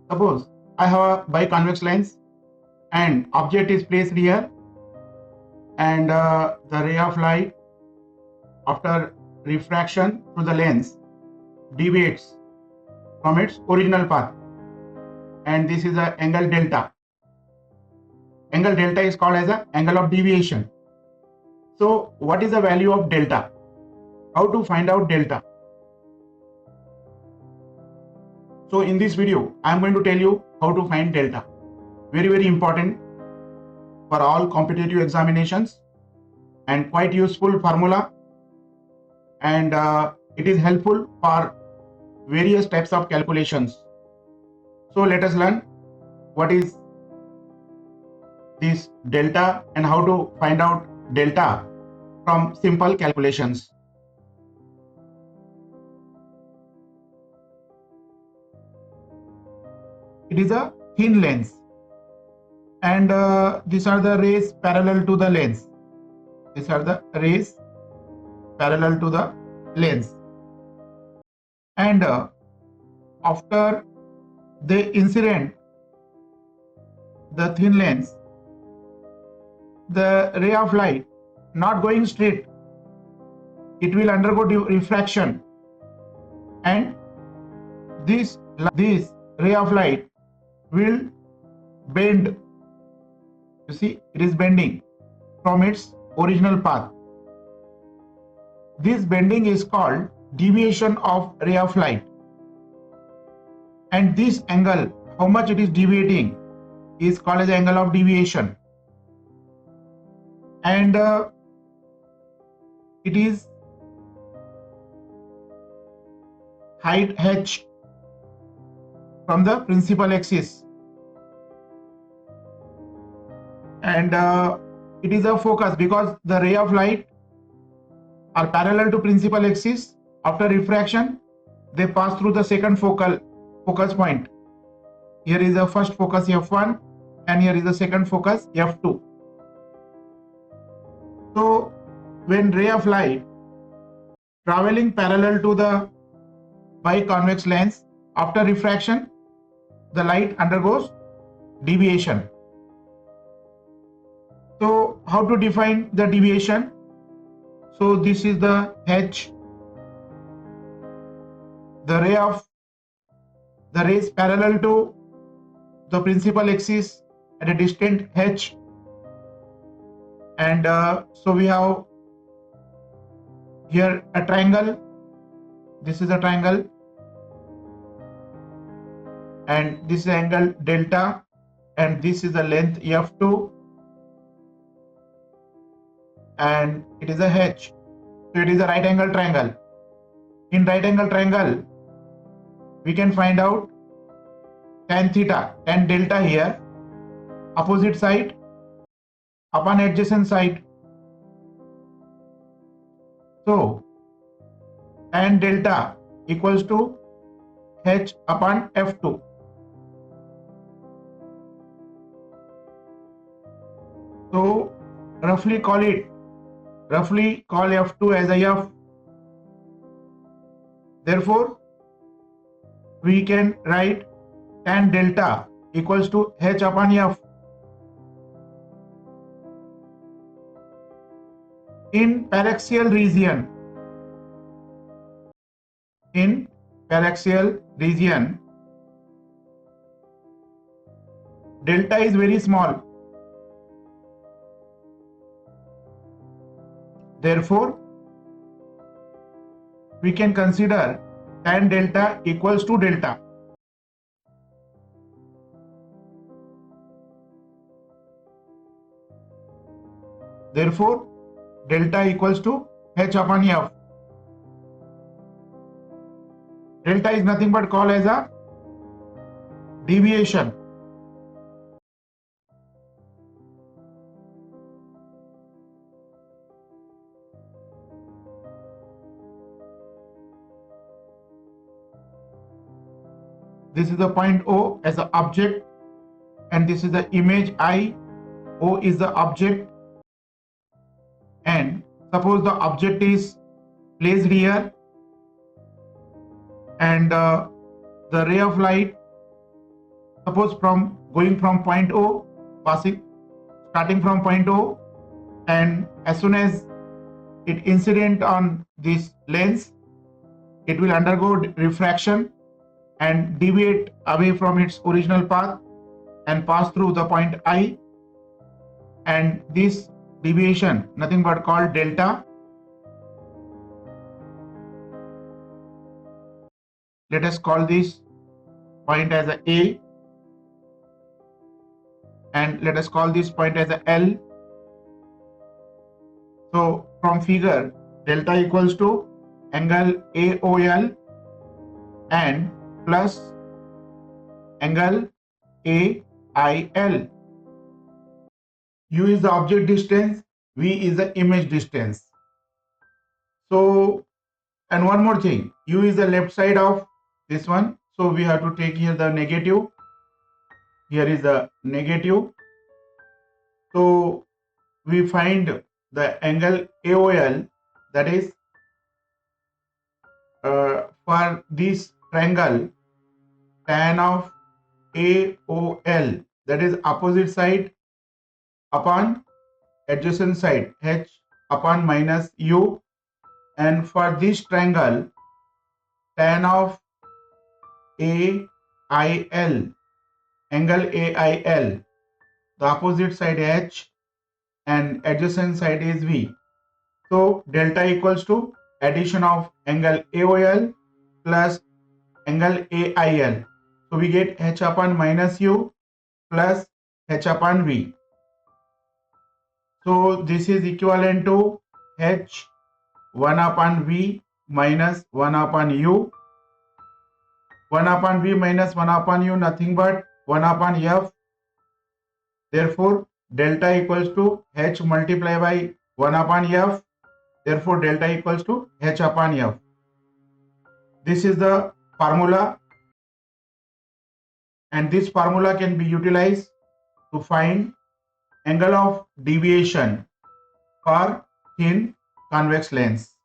Suppose I have a biconvex lens and object is placed here, and the ray of light after refraction through the lens deviates from its original path, and this is the angle delta. Angle delta is called as the angle of deviation. So what is the value of delta? How to find out delta? So in this video I am going to tell you how to find delta. Very important for all competitive examinations and quite useful formula, and it is helpful for various types of calculations. So let us learn what is this delta and how to find out delta from simple calculations. It is a thin lens, and these are the rays parallel to the lens. These are the rays parallel to the lens, and after they incident the thin lens, the ray of light not going straight, it will undergo refraction, and this ray of light will bend. You see, it is bending from its original path. This bending is called deviation of ray of light, and this angle, how much it is deviating, is called as angle of deviation, and it is height h from the principal axis, and it is a focus because the ray of light are parallel to principal axis. After refraction they pass through the second focus point. Here is the first focus f1 and here is the second focus f2. So when ray of light traveling parallel to the biconvex lens, after refraction the light undergoes deviation. So how to define the deviation? So this is the h, the rays parallel to the principal axis at a distance h, and so we have here a triangle. This is a triangle, and this is angle delta, and this is the length f2, and it is a h. So it is a right angle triangle. In right angle triangle we can find out tan theta, tan delta here, opposite side upon adjacent side. So tan delta equals to h upon f2. So roughly call f2 as a f. Therefore we can write tan delta equals to h upon f. In paraxial region, delta is very small. Therefore we can consider tan delta equals to delta. Therefore delta equals to h upon f. Delta is nothing but called as a deviation. This is the point O as the object, and this is the image I. O is the object, and suppose the object is placed here, and the ray of light Suppose from going from point O, starting from point O, and as soon as it incident on this lens, it will undergo refraction and deviate away from its original path and pass through the point I, and this deviation nothing but called delta. Let us call this point as a and let us call this point as L. So from figure, delta equals to angle AOL and plus angle AIL. U is the object distance, V is the image distance. So, and one more thing, U is the left side of this one. So we have to take here the negative. Here is the negative. So we find the angle AOL, that is for this triangle, tan of AOL, that is opposite side upon adjacent side, H upon minus U, and for this triangle, tan of AIL, angle AIL, the opposite side H and adjacent side is V. So delta equals to addition of angle AOL plus angle AIL. So we get H upon minus U plus H upon V. So this is equivalent to H 1 upon V minus 1 upon U. 1 upon V minus 1 upon U, nothing but 1 upon F. Therefore delta equals to H multiplied by 1 upon F. Therefore delta equals to H upon F. This is the formula, and this formula can be utilized to find angle of deviation for thin convex lens.